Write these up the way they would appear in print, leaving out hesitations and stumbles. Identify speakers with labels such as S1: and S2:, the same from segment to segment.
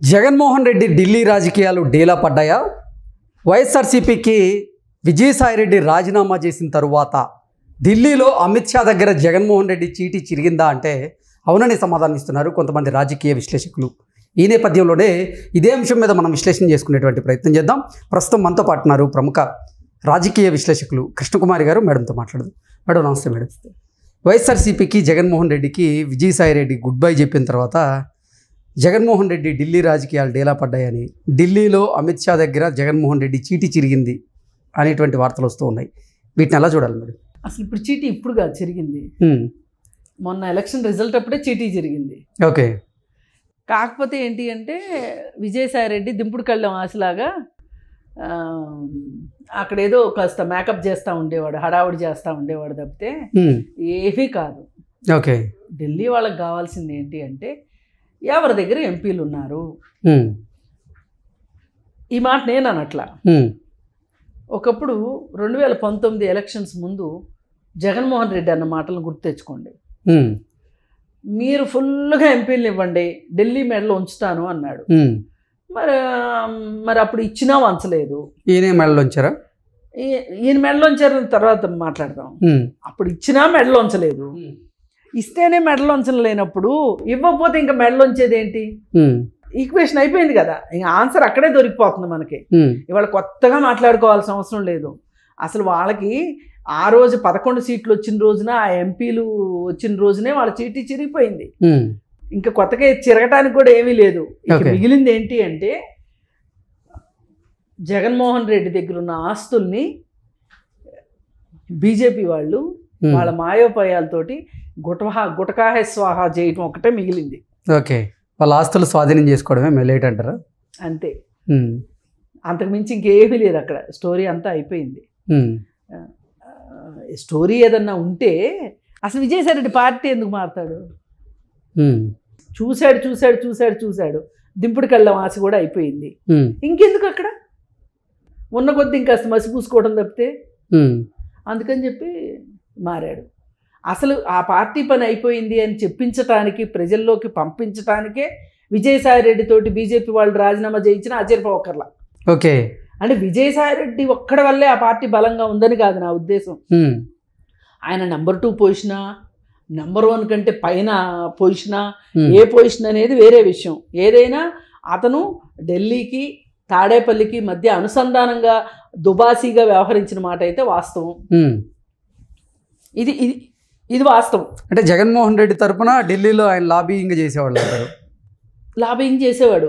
S1: జగన్మోహన్ రెడ్డి ఢిల్లీ రాజకీయాలు డీలా పడ్డాయా? వైఎస్ఆర్సీపీకి విజయసాయిరెడ్డి రాజీనామా చేసిన తరువాత ఢిల్లీలో అమిత్ షా దగ్గర జగన్మోహన్ రెడ్డి చీటీ చిరిగిందా అంటే అవునని సమాధానం ఇస్తున్నారు కొంతమంది రాజకీయ విశ్లేషకులు. ఈ నేపథ్యంలోనే ఇదే అంశం మీద మనం విశ్లేషణ చేసుకునేటువంటి ప్రయత్నం చేద్దాం. ప్రస్తుతం మనతో పాటున్నారు ప్రముఖ రాజకీయ విశ్లేషకులు కృష్ణకుమారి గారు. మేడంతో మాట్లాడదాం. మేడం నమస్తే. మేడం, వైఎస్ఆర్సీపీకి జగన్మోహన్ రెడ్డికి విజయసాయిరెడ్డి గుడ్ బై చెప్పిన తర్వాత జగన్మోహన్ రెడ్డి ఢిల్లీ రాజకీయాలు డేలా పడ్డాయని, ఢిల్లీలో అమిత్ షా దగ్గర జగన్మోహన్ రెడ్డి చీటీ చిరిగింది అనేటువంటి వార్తలు వస్తూ ఉన్నాయి. వీటిని ఎలా చూడాలి మేడం?
S2: అసలు ఇప్పుడు చీటీ ఇప్పుడుగా జరిగింది, మొన్న ఎలక్షన్ రిజల్ట్ అప్పుడే చీటీ జరిగింది.
S1: ఓకే.
S2: కాకపోతే ఏంటి అంటే విజయసాయిరెడ్డి దింపుడు కళ్ళం ఆశలాగా అక్కడ ఏదో కాస్త మేకప్ చేస్తూ ఉండేవాడు, హడావుడి చేస్తూ ఉండేవాడు తప్పితే ఏమీ కాదు.
S1: ఓకే.
S2: ఢిల్లీ వాళ్ళకి కావాల్సింది ఏంటి అంటే ఎవరి దగ్గర ఎంపీలు ఉన్నారు. ఈ మాట నేను అనట్లా. ఒకప్పుడు 2019 ఎలక్షన్స్ ముందు జగన్మోహన్ రెడ్డి అన్న మాటలను గుర్తు తెచ్చుకోండి. మీరు ఫుల్గా ఎంపీలను ఇవ్వండి, ఢిల్లీ మెడలో ఉంచుతాను అన్నాడు. మరి అప్పుడు ఇచ్చినా వంచలేదు.
S1: ఈయన మెడలో ఉంచారా?
S2: ఈయన మెడలో ఉంచారని తర్వాత మాట్లాడదాం. అప్పుడు ఇచ్చినా మెడలో ఉంచలేదు. ఇస్తేనే మెడలో ఉంచలేనప్పుడు ఇవ్వకపోతే ఇంకా మెడలో ఉంచేది ఏంటి? ఈక్వేషన్ అయిపోయింది కదా, ఇంకా ఆన్సర్ అక్కడే దొరికిపోతుంది మనకి. ఇవాళ కొత్తగా మాట్లాడుకోవాల్సిన అవసరం లేదు. అసలు వాళ్ళకి ఆ రోజు 11 సీట్లు వచ్చిన రోజున, ఆ ఎంపీలు వచ్చిన రోజునే వాళ్ళ చీటీ చిరిగిపోయింది. ఇంకా కొత్తగా చిరగటానికి కూడా ఏమీ లేదు. మిగిలింది ఏంటి అంటే జగన్మోహన్ రెడ్డి దగ్గర ఉన్న ఆస్తుల్ని బీజేపీ వాళ్ళు వాళ్ళ మాయోపాయాలతోటి గుటకాహే స్వాహా చేయటం ఒకటే మిగిలింది.
S1: ఓకే. వాళ్ళ ఆస్తులు స్వాధీనం చేసుకోవడమే మెలేట్ అంటారా?
S2: అంతే, అంతకుమించి ఇంకేమీ లేదు. అక్కడ స్టోరీ అంతా అయిపోయింది. స్టోరీ ఏదన్నా ఉంటే అసలు విజయసాయిరెడ్డి పార్టీ ఎందుకు మారుతాడు? చూశాడు చూశాడు చూశాడు చూశాడు దింపుడు కళ్ళం ఆశ కూడా అయిపోయింది. ఇంకెందుకు అక్కడ ఉన్న కొద్ది ఇంకా మసి పూసుకోవడం తప్పితే. అందుకని చెప్పి మారాడు. అసలు ఆ పార్టీ పని అయిపోయింది అని చెప్పించటానికి, ప్రజల్లోకి పంపించటానికే విజయసాయిరెడ్డితోటి బీజేపీ వాళ్ళు రాజీనామా చేయించిన ఆశ్చర్యపోకర్లా.
S1: ఓకే.
S2: అంటే విజయసాయిరెడ్డి ఒక్కడి వల్లే ఆ పార్టీ బలంగా ఉందని కాదు నా ఉద్దేశం. ఆయన నెంబర్ 2 పొజిషనా, నెంబర్ 1 కంటే పైన పొజిషనా, ఏ పొజిషన్ అనేది వేరే విషయం. ఏదైనా అతను ఢిల్లీకి తాడేపల్లికి మధ్య అనుసంధానంగా దుబాసీగా వ్యవహరించిన మాట అయితే వాస్తవం. ఇది వాస్తవం.
S1: అంటే జగన్మోహన్ రెడ్డి తరఫున ఢిల్లీలో ఆయన లాబీయింగ్ చేసేవాళ్ళు అంటారు.
S2: లాబీయింగ్ చేసేవాడు.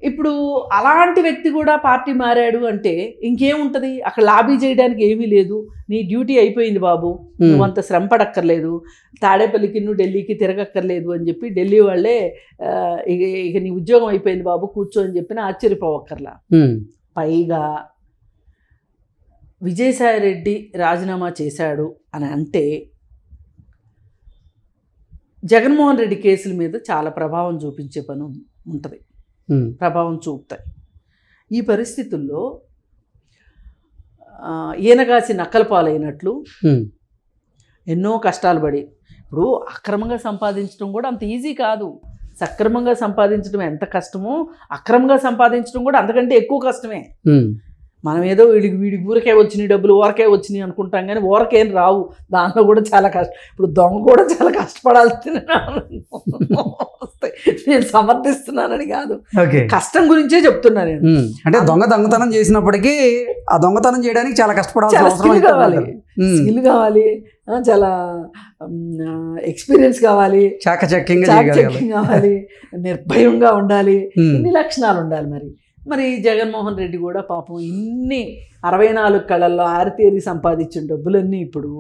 S2: ఇప్పుడు అలాంటి వ్యక్తి కూడా పార్టీ మారాడు అంటే ఇంకేముంటుంది అక్కడ? లాబీ చేయడానికి ఏమీ లేదు. నీ డ్యూటీ అయిపోయింది బాబు, నువ్వు అంత శ్రమ పడక్కర్లేదు, తాడేపల్లికి నువ్వు ఢిల్లీకి తిరగక్కర్లేదు అని చెప్పి ఢిల్లీ వాళ్ళే ఇక నీ ఉద్యోగం అయిపోయింది బాబు కూర్చో అని చెప్పిన ఆశ్చర్యపోవక్కర్లా. పైగా విజయసాయిరెడ్డి రాజీనామా చేశాడు అని అంటే జగన్మోహన్ రెడ్డి కేసుల మీద చాలా ప్రభావం చూపించే పని ఉంటుంది, ప్రభావం చూపుతాయి. ఈ పరిస్థితుల్లో ఈనగాసి నక్కల పాలైనట్లు ఎన్నో కష్టాలు పడి, ఇప్పుడు అక్రమంగా సంపాదించడం కూడా అంత ఈజీ కాదు. సక్రమంగా సంపాదించడం ఎంత కష్టమో అక్రమంగా సంపాదించడం కూడా అంతకంటే ఎక్కువ కష్టమే. మనం ఏదో వీడికి ఊరకే వచ్చినాయి డబ్బులు, ఊరకే వచ్చినాయి అనుకుంటాం కానీ ఊరకేం రావు. దాంట్లో కూడా చాలా కష్టం. ఇప్పుడు దొంగ కూడా చాలా కష్టపడాల్సిన నేను సమర్థిస్తున్నానని కాదు, కష్టం గురించే చెప్తున్నాను నేను.
S1: అంటే దొంగతనం చేసినప్పటికీ ఆ దొంగతనం చేయడానికి చాలా కష్టపడాలి,
S2: స్కిల్ కావాలి, చాలా ఎక్స్పీరియన్స్ కావాలి, చాకచక్యం కావాలి, నిర్భయంగా ఉండాలి, ఇన్ని లక్షణాలు ఉండాలి. మరి జగన్మోహన్ రెడ్డి కూడా పాపం ఇన్ని 64 కళల్లో ఆరితేరి సంపాదించిన డబ్బులన్నీ ఇప్పుడు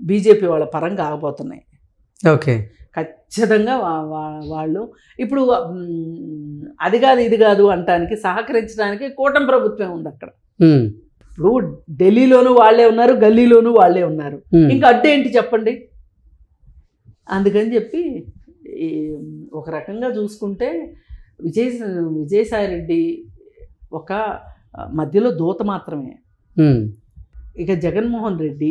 S2: బీజేపీ వాళ్ళ పరంగా ఆగబోతున్నాయి.
S1: ఓకే.
S2: ఖచ్చితంగా వాళ్ళు ఇప్పుడు అది కాదు ఇది కాదు అంటానికి సహకరించడానికి కూటమి ప్రభుత్వం ఉంది అక్కడ. ఇప్పుడు ఢిల్లీలోనూ వాళ్ళే ఉన్నారు, గల్లీలోనూ వాళ్ళే ఉన్నారు, ఇంకా అడ్డేంటి చెప్పండి? అందుకని చెప్పి ఒక రకంగా చూసుకుంటే విజయసాయిరెడ్డి ఒక మధ్యలో దూత మాత్రమే. ఇక జగన్మోహన్ రెడ్డి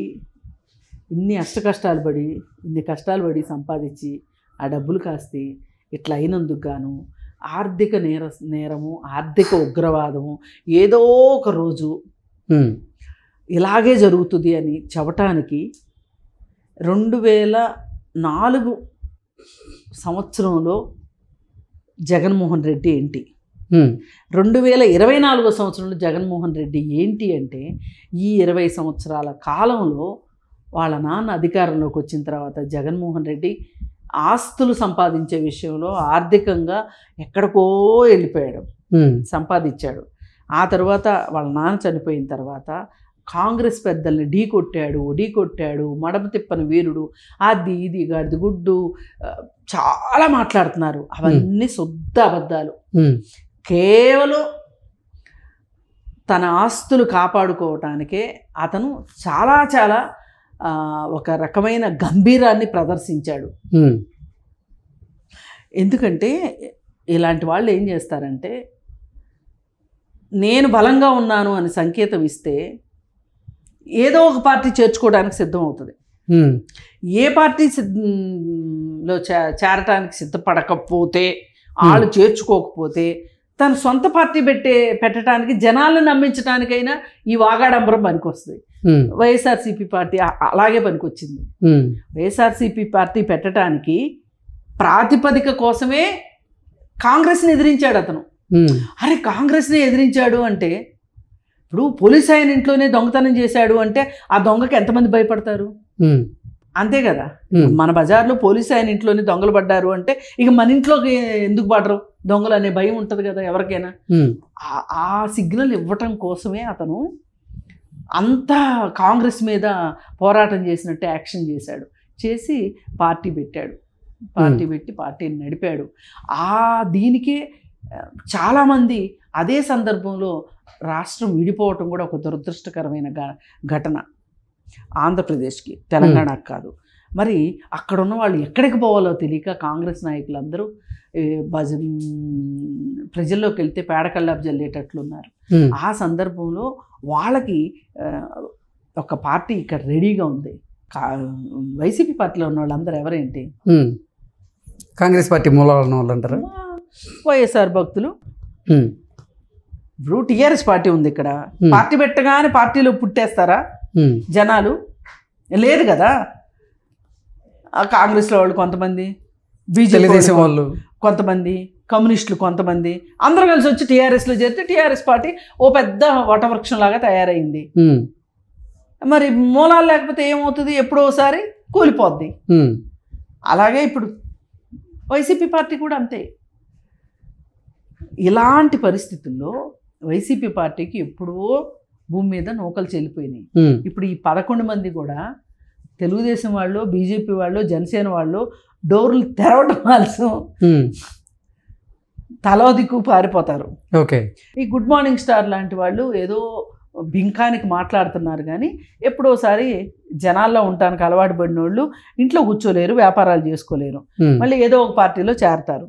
S2: ఇన్ని కష్టాలు పడి సంపాదించి ఆ డబ్బులు కాస్తి ఇట్లా అయినందుకు గాను ఆర్థిక నేరము, ఆర్థిక ఉగ్రవాదము ఏదో ఒక రోజు ఇలాగే జరుగుతుంది అని చెప్పటానికి 2004 సంవత్సరంలో జగన్మోహన్ రెడ్డి ఏంటి, 2024 సంవత్సరంలో జగన్మోహన్ రెడ్డి ఏంటి అంటే, ఈ 20 సంవత్సరాల కాలంలో వాళ్ళ నాన్న అధికారంలోకి వచ్చిన తర్వాత జగన్మోహన్ రెడ్డి ఆస్తులు సంపాదించే విషయంలో ఆర్థికంగా ఎక్కడికో వెళ్ళిపోయాడు, సంపాదించాడు. ఆ తర్వాత వాళ్ళ నాన్న చనిపోయిన తర్వాత కాంగ్రెస్ పెద్దల్ని ఢీకొట్టాడు, మడమ తిప్పని వీరుడు, అది ఇది గాడిద గుడ్డు, చాలా మాట్లాడుతున్నారు. అవన్నీ శుద్ధ అబద్ధాలు. కేవలం తన ఆస్తులు కాపాడుకోవటానికే అతను చాలా చాలా ఒక రకమైన గంభీరాన్ని ప్రదర్శించాడు. ఎందుకంటే ఇలాంటి వాళ్ళు ఏం చేస్తారంటే, నేను బలంగా ఉన్నాను అని సంకేతం ఇస్తే ఏదో ఒక పార్టీ చేర్చుకోవడానికి సిద్ధం అవుతుంది. ఏ పార్టీ లో చేరటానికి సిద్ధపడకపోతే, వాళ్ళు చేర్చుకోకపోతే, తన సొంత పార్టీ పెట్టడానికి జనాలను నమ్మించడానికైనా ఈ వాగాడంబరం పనికొస్తుంది. వైఎస్ఆర్సీపీ పార్టీ అలాగే పనికొచ్చింది. వైఎస్ఆర్సీపీ పార్టీ పెట్టడానికి ప్రాతిపదిక కోసమే కాంగ్రెస్ని ఎదిరించాడు అతను. అరే కాంగ్రెస్ని ఎదిరించాడు అంటే, ఇప్పుడు పోలీస్ ఆయన ఇంట్లోనే దొంగతనం చేశాడు అంటే ఆ దొంగకి ఎంతమంది భయపడతారు? అంతే కదా. మన బజార్లో పోలీస్ ఆయన ఇంట్లోనే దొంగలు పడ్డారు అంటే ఇక మన ఇంట్లోకి ఎందుకు పడరు దొంగలు అనే భయం ఉంటుంది కదా ఎవరికైనా. ఆ సిగ్నల్ ఇవ్వటం కోసమే అతను అంతా కాంగ్రెస్ మీద పోరాటం చేసినట్టు యాక్షన్ చేసి పార్టీ పెట్టాడు. పార్టీ పెట్టి పార్టీని నడిపాడు. దీనికే చాలామంది అదే సందర్భంలో రాష్ట్రం విడిపోవటం కూడా ఒక దురదృష్టకరమైన ఘటన. ఆంధ్రప్రదేశ్కి, తెలంగాణకు కాదు. మరి అక్కడ ఉన్న వాళ్ళు ఎక్కడికి పోవాలో తెలియక కాంగ్రెస్ నాయకులందరూ ప్రజల్లోకి వెళ్తే పేడకల్లాపు జల్లేటట్లున్నారు. ఆ సందర్భంలో వాళ్ళకి ఒక పార్టీ ఇక్కడ రెడీగా ఉంది. వైసీపీ పార్టీలో ఉన్న వాళ్ళందరూ ఎవరేంటి?
S1: కాంగ్రెస్ పార్టీ మూలాలు ఉన్న వాళ్ళు అంటారు.
S2: వైఎస్ఆర్ భక్తులు. ఇప్పుడు టీఆర్ఎస్ పార్టీ ఉంది ఇక్కడ. పార్టీ పెట్టగానే పార్టీలో పుట్టేస్తారా జనాలు? లేదు కదా. కాంగ్రెస్లో వాళ్ళు కొంతమంది, బీజేపీ వాళ్ళు కొంతమంది, కమ్యూనిస్టులు కొంతమంది, అందరూ కలిసి వచ్చి టీఆర్ఎస్లో చేరితే టీఆర్ఎస్ పార్టీ ఓ పెద్ద వటవృక్షం లాగా తయారైంది. మరి మూలాలు లేకపోతే ఏమవుతుంది? ఎప్పుడోసారి కూలిపోద్ది. అలాగే ఇప్పుడు వైసీపీ పార్టీ కూడా అంతే. ఇలాంటి పరిస్థితుల్లో వైసీపీ పార్టీకి ఎప్పుడో భూమి మీద నూకలు చెల్లిపోయినాయి. ఇప్పుడు ఈ 11 మంది కూడా తెలుగుదేశం వాళ్ళు, బీజేపీ వాళ్ళు, జనసేన వాళ్ళు డోర్లు తెరవడం ఆలస్యం, తలో దిక్కు పారిపోతారు.
S1: ఓకే.
S2: ఈ గుడ్ మార్నింగ్ స్టార్ లాంటి వాళ్ళు ఏదో బింకానికి మాట్లాడుతున్నారు కానీ ఎప్పుడోసారి జనాల్లో ఉండటానికి అలవాటు పడిన వాళ్ళు ఇంట్లో కూర్చోలేరు, వ్యాపారాలు చేసుకోలేరు, మళ్ళీ ఏదో ఒక పార్టీలో చేరతారు.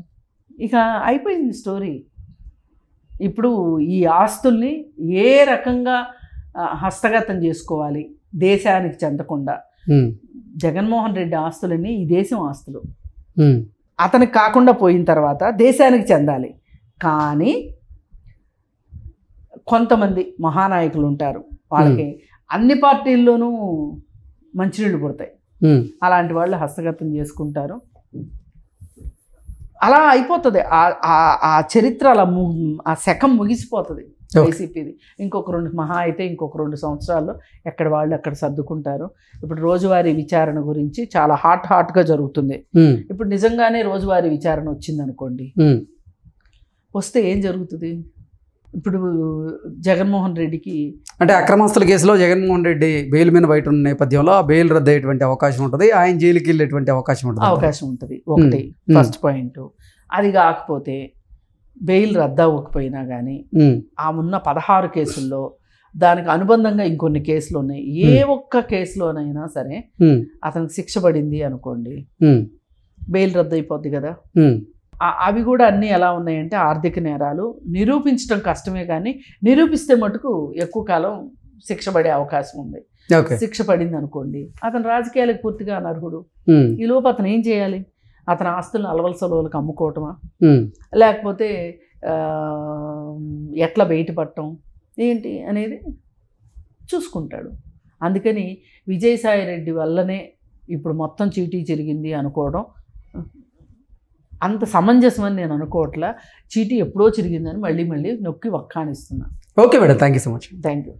S2: ఇక అయిపోయింది స్టోరీ. ఇప్పుడు ఈ ఆస్తుల్ని ఏ రకంగా హస్తగతం చేసుకోవాలి దేశానికి చెందకుండా? జగన్మోహన్ రెడ్డి ఆస్తులన్నీ ఈ దేశం ఆస్తులు. అతనికి కాకుండా పోయిన తర్వాత దేశానికి చెందాలి. కానీ కొంతమంది మహానాయకులు ఉంటారు, వాళ్ళకి అన్ని పార్టీల్లోనూ మంచినీళ్ళు పుడతాయి. అలాంటి వాళ్ళు హస్తగతం చేసుకుంటారు. అలా అయిపోతుంది ఆ చరిత్ర. అలా ఆ శకం ముగిసిపోతుంది వైసీపీది. ఇంకొక 2 సంవత్సరాల్లో ఎక్కడ వాళ్ళు అక్కడ సర్దుకుంటారు. ఇప్పుడు రోజువారీ విచారణ గురించి చాలా హాట్గా జరుగుతుంది. ఇప్పుడు నిజంగానే రోజువారీ విచారణ వచ్చింది అనుకోండి, వస్తే ఏం జరుగుతుంది? ఇప్పుడు జగన్మోహన్ రెడ్డికి
S1: అంటే అక్రమాస్తుల కేసులో జగన్మోహన్ రెడ్డి బెయిల్ మీద బయట ఉన్న నేపథ్యంలో ఆ బెయిల్ రద్దు అయ్యేటువంటి అవకాశం ఉంటుంది, ఆయన జైలుకి వెళ్ళేటువంటి అవకాశం ఉంటుంది. ఒకటి ఫస్ట్ పాయింట్. అది కాకపోతే బెయిల్ రద్దు అవ్వకపోయినా కానీ ఆ ఉన్న 16 కేసుల్లో దానికి అనుబంధంగా ఇంకొన్ని కేసులు ఉన్నాయి. ఏ ఒక్క కేసులోనైనా సరే అతనికి శిక్ష పడింది అనుకోండి, బెయిల్ రద్దు అయిపోద్ది కదా. అవి కూడా అన్నీ ఎలా ఉన్నాయంటే ఆర్థిక నేరాలు నిరూపించడం కష్టమే, కానీ నిరూపిస్తే మటుకు ఎక్కువ కాలం శిక్ష పడే అవకాశం ఉంది. శిక్ష పడింది అనుకోండి, అతను రాజకీయాలకు పూర్తిగా అనర్హుడు. ఈ లోపు అతను ఏం చేయాలి?
S2: అతని ఆస్తులను అలవలసలవులకు అమ్ముకోవటమా,
S1: ఉమ్,
S2: లేకపోతే ఎట్లా బయటపడటం ఏంటి అనేది చూసుకుంటాడు. అందుకని విజయసాయి రెడ్డి వల్లనే ఇప్పుడు మొత్తం చీటీ చెరిగింది అనుకోవడం అంత సమంజసం అని నేను అనుకోవట్లా. చీటీ ఎప్పుడో చిరిగిందని మళ్ళీ మళ్ళీ నొక్కి వక్కాణిస్తున్నా.
S1: Okay madam, thank you so much.
S2: Thank you.